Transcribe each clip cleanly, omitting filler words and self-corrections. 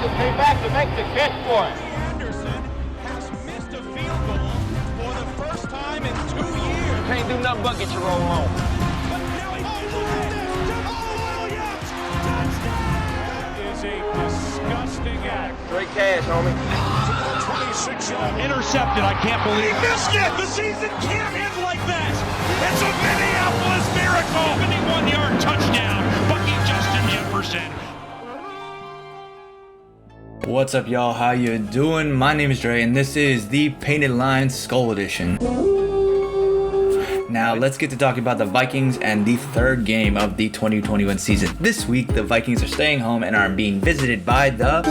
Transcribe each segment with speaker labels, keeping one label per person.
Speaker 1: Anderson came back to make the catch for him.
Speaker 2: Anderson has missed a field goal for the first time in 2 years.
Speaker 1: Can't do nothing but get your roll on.
Speaker 2: But now he Williams! Touchdown! That is a disgusting act.
Speaker 1: Straight cash, homie.
Speaker 2: 26-yard intercepted. I can't believe he missed it. The season can't end like that. It's a Minneapolis miracle. 71-yard touchdown. Bucky Justin Jefferson.
Speaker 3: What's up, y'all? How you doing? My name is Dre, and this is the Painted Line Skull Edition. Now, let's get to talking about the Vikings and the third game of the 2021 season. This week, the Vikings are staying home and are being visited by the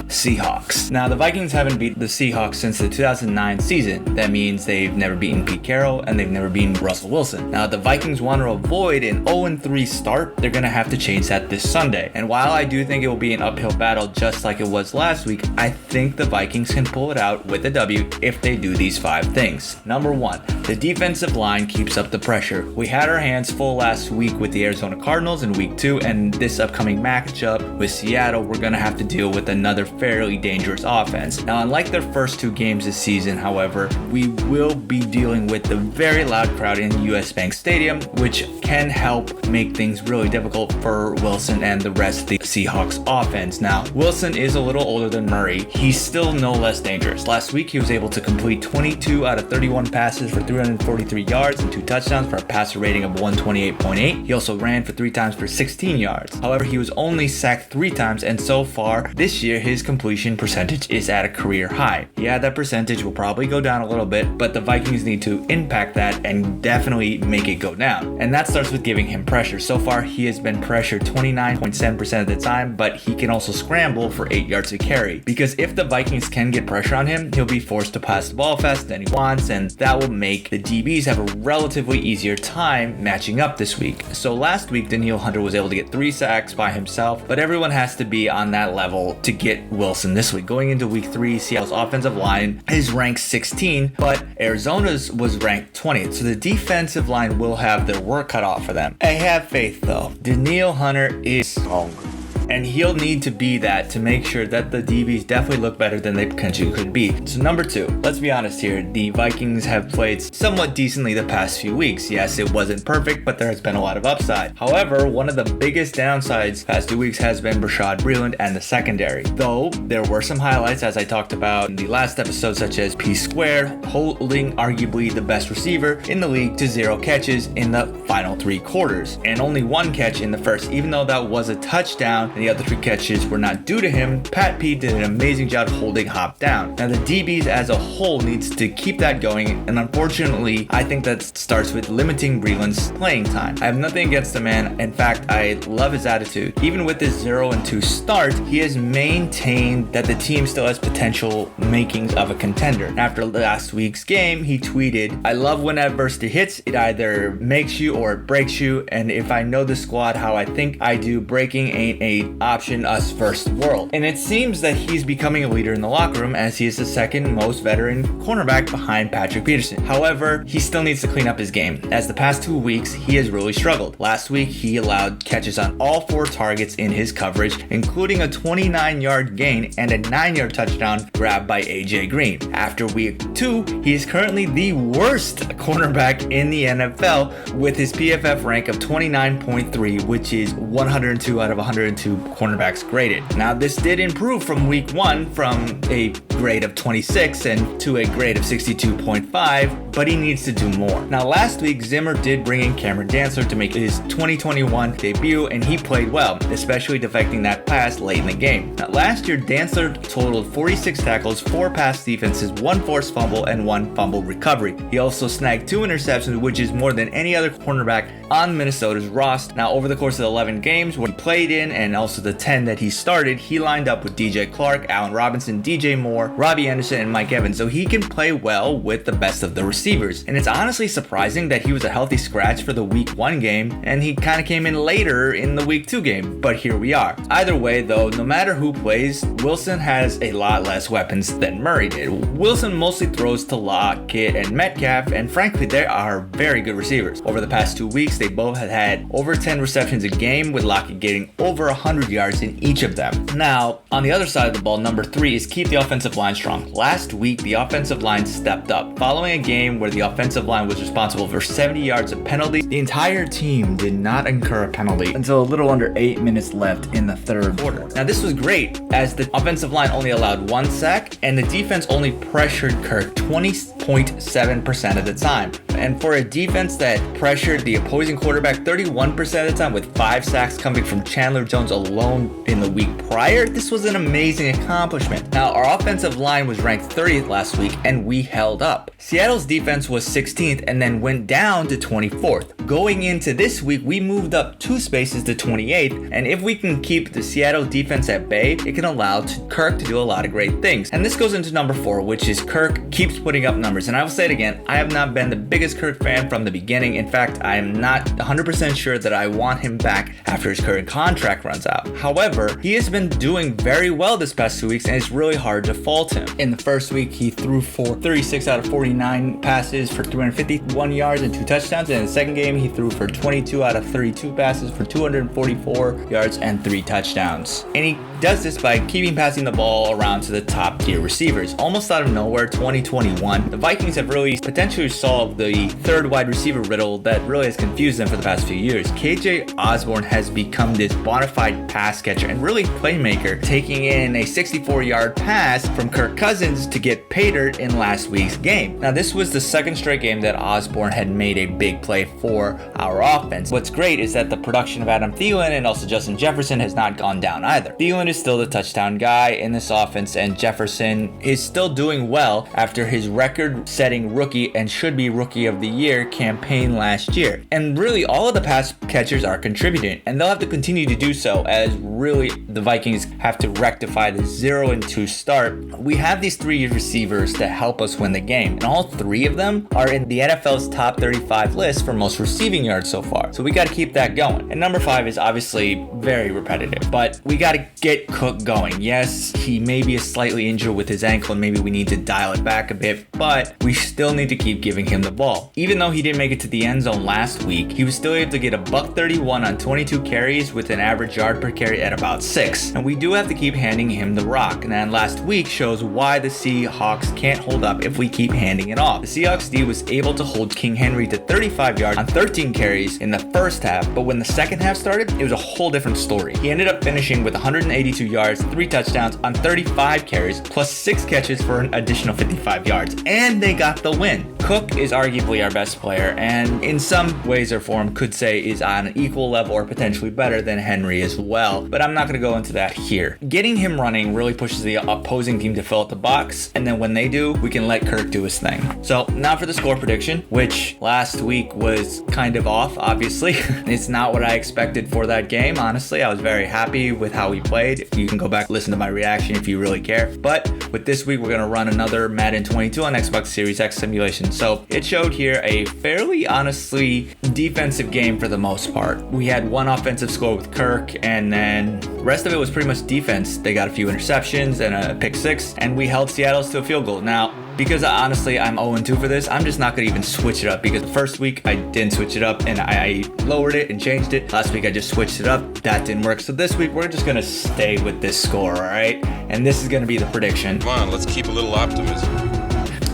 Speaker 3: Seahawks. Now, the Vikings haven't beaten the Seahawks since the 2009 season. That means they've never beaten Pete Carroll and they've never beaten Russell Wilson. Now, if the Vikings want to avoid an 0-3 start, they're going to have to change that this Sunday. And while I do think it will be an uphill battle just like it was last week, I think the Vikings can pull it out with a W if they do these 5 things. Number 1, the defensive line keeps up the pressure. We had our hands full last week with the Arizona Cardinals in week 2, and this upcoming matchup with Seattle, we're going to have to deal with another fairly dangerous offense. Now, unlike their first 2 games this season, however, we will be dealing with the very loud crowd in US Bank Stadium, which can help make things really difficult for Wilson and the rest of the Seahawks offense. Now, Wilson is a little older than Murray. He's still no less dangerous. Last week, he was able to complete 22 out of 31 passes for 343 yards and 2 touchdowns for a passer rating of 128.8. He also ran for 3 times for 16 yards. However, he was only sacked 3 times, and so far this year, his completion percentage is at a career high. Yeah, that percentage will probably go down a little bit, but the Vikings need to impact that and definitely make it go down. And that starts with giving him pressure. So far, he has been pressured 29.7% of the time, but he can also scramble for 8 yards to carry. Because if the Vikings can get pressure on him, he'll be forced to pass the ball faster than he wants, and that will make the DBs have a relatively easier time matching up this week. So last week, Danielle Hunter was able to get 3 sacks by himself, but everyone has to be on that level to get Wilson this week. Going into week 3, Seattle's offensive line is ranked 16, but Arizona's was ranked 20th. So the defensive line will have their work cut off for them. I have faith though. Danielle Hunter is hungry, and he'll need to be that to make sure that the DBs definitely look better than they potentially could be. So number 2, let's be honest here. The Vikings have played somewhat decently the past few weeks. Yes, it wasn't perfect, but there has been a lot of upside. However, one of the biggest downsides past 2 weeks has been Rashad Breeland and the secondary. Though there were some highlights, as I talked about in the last episode, such as P Squared holding arguably the best receiver in the league to 0 catches in the final 3 quarters, and only 1 catch in the first, even though that was a touchdown. The other 3 catches were not due to him. Pat P did an amazing job holding Hop down. Now the DBs as a whole needs to keep that going, and unfortunately I think that starts with limiting Breeland's playing time. I have nothing against the man. In fact, I love his attitude. Even with his 0-2 start, he has maintained that the team still has potential makings of a contender. After last week's game, he tweeted, "I love when adversity hits. It either makes you or it breaks you, and if I know the squad how I think I do, breaking ain't a option us versus the world." And it seems that he's becoming a leader in the locker room, as he is the second most veteran cornerback behind Patrick Peterson. However, he still needs to clean up his game, as the past 2 weeks he has really struggled. Last week he allowed catches on all 4 targets in his coverage, including a 29-yard gain and a 9-yard touchdown grabbed by AJ Green. After week 2, he is currently the worst cornerback in the NFL with his PFF rank of 29.3, which is 102 out of 102 cornerbacks graded. Now, this did improve from week 1 from a grade of 26 and to a grade of 62.5, but he needs to do more. Now, last week, Zimmer did bring in Cameron Dantzler to make his 2021 debut, and he played well, especially deflecting that pass late in the game. Now, last year, Dantzler totaled 46 tackles, 4 pass defenses, 1 forced fumble, and 1 fumble recovery. He also snagged 2 interceptions, which is more than any other cornerback on Minnesota's roster. Now, over the course of the 11 games where he played in, and also the 10 that he started, he lined up with DJ Clark, Allen Robinson, DJ Moore, Robbie Anderson, and Mike Evans, so he can play well with the best of the receivers. And it's honestly surprising that he was a healthy scratch for the week 1 game, and he kind of came in later in the week 2 game, but here we are. Either way though, no matter who plays, Wilson has a lot less weapons than Murray did. Wilson mostly throws to Lockett and Metcalf, and frankly, they are very good receivers. Over the past 2 weeks, they both had over 10 receptions a game, with Lockett getting over 100 100 yards in each of them. Now, on the other side of the ball, number 3 is keep the offensive line strong. Last week, the offensive line stepped up. Following a game where the offensive line was responsible for 70 yards of penalties, the entire team did not incur a penalty until a little under 8 minutes left in the third quarter. Now, this was great as the offensive line only allowed 1 sack and the defense only pressured Kirk 20.7% of the time. And for a defense that pressured the opposing quarterback 31% of the time with 5 sacks coming from Chandler Jones alone in the week prior, this was an amazing accomplishment. Now, our offensive line was ranked 30th last week and we held up. Seattle's defense was 16th and then went down to 24th. Going into this week, we moved up 2 spaces to 28th, and if we can keep the Seattle defense at bay, it can allow Kirk to do a lot of great things. And this goes into number 4, which is Kirk keeps putting up numbers. And I will say it again, I have not been the biggest Kirk fan from the beginning. In fact, I am not 100% sure that I want him back after his current contract runs out. However, he has been doing very well this past 2 weeks, and it's really hard to fault him. In the first week, he threw for 36 out of 49 passes for 351 yards and 2 touchdowns. And in the second game, he threw for 22 out of 32 passes for 244 yards and 3 touchdowns. And he does this by keeping passing the ball around to the top tier receivers. Almost out of nowhere, 2021, the Vikings have really potentially solved the third wide receiver riddle that really has confused them for the past few years. KJ Osborne has become this bona fide pass catcher and really playmaker, taking in a 64-yard pass from Kirk Cousins to get pay dirt in last week's game. Now, this was the second straight game that Osborne had made a big play for our offense. What's great is that the production of Adam Thielen and also Justin Jefferson has not gone down either. Thielen is still the touchdown guy in this offense, and Jefferson is still doing well after his record-setting rookie and should be rookie of the year campaign last year. And really, all of the pass catchers are contributing, and they'll have to continue to do so as really the Vikings have to rectify the 0-2 start. We have these 3 receivers that help us win the game, and all 3 of them are in the NFL's top 35 list for most receiving yards so far. So we got to keep that going. And number 5 is obviously very repetitive, but we got to get Cook going. Yes, he may be slightly injured with his ankle and maybe we need to dial it back a bit, but we still need to keep giving him the ball. Even though he didn't make it to the end zone last week, he was still able to get a $131 on 22 carries with an average yard per carry at about 6. And we do have to keep handing him the rock. And then last week shows why the Seahawks can't hold up if we keep handing it off. The Seahawks D was able to hold King Henry to 35 yards on 13 carries in the first half, but when the second half started, it was a whole different story. He ended up finishing with 182 yards, 3 touchdowns on 35 carries, plus 6 catches for an additional 55 yards, and they got the win. Cook is arguably our best player, and in some ways or form could say is on an equal level or potentially better than Henry as well, but I'm not going to go into that here. Getting him running really pushes the opposing team to fill out the box, and then when they do, we can let Kirk do his thing. So now for the score prediction, which last week was kind of off, obviously. It's not what I expected for that game, honestly. I was very happy with how we played. You can go back and listen to my reaction if you really care. But with this week, we're going to run another Madden 22 on Xbox Series X simulation. So it showed here a fairly, honestly, defensive game for the most part. We had one offensive score with Kirk, and then the rest of it was pretty much defense. They got a few interceptions and a pick 6, and we held Seattle to a field goal. Now, because honestly I'm 0-2 for this, I'm just not going to even switch it up, because the first week I didn't switch it up and I lowered it and changed it. Last week I just switched it up. That didn't work. So this week we're just going to stay with this score, all right? And this is going to be the prediction.
Speaker 4: Come on, let's keep a little optimism.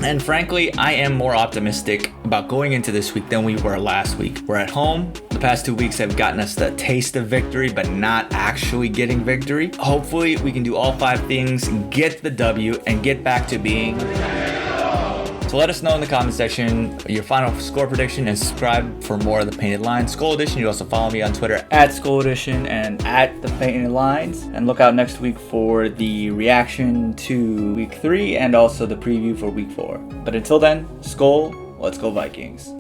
Speaker 3: And frankly, I am more optimistic about going into this week than we were last week. We're at home. The past 2 weeks have gotten us the taste of victory, but not actually getting victory. Hopefully we can do all 5 things, get the W, and get back to being... So let us know in the comment section your final score prediction, and subscribe for more of the Painted Lines Skull Edition. You also follow me on Twitter at Skull Edition and at the Painted Lines. And look out next week for the reaction to week 3 and also the preview for week 4. But until then, Skull, let's go Vikings.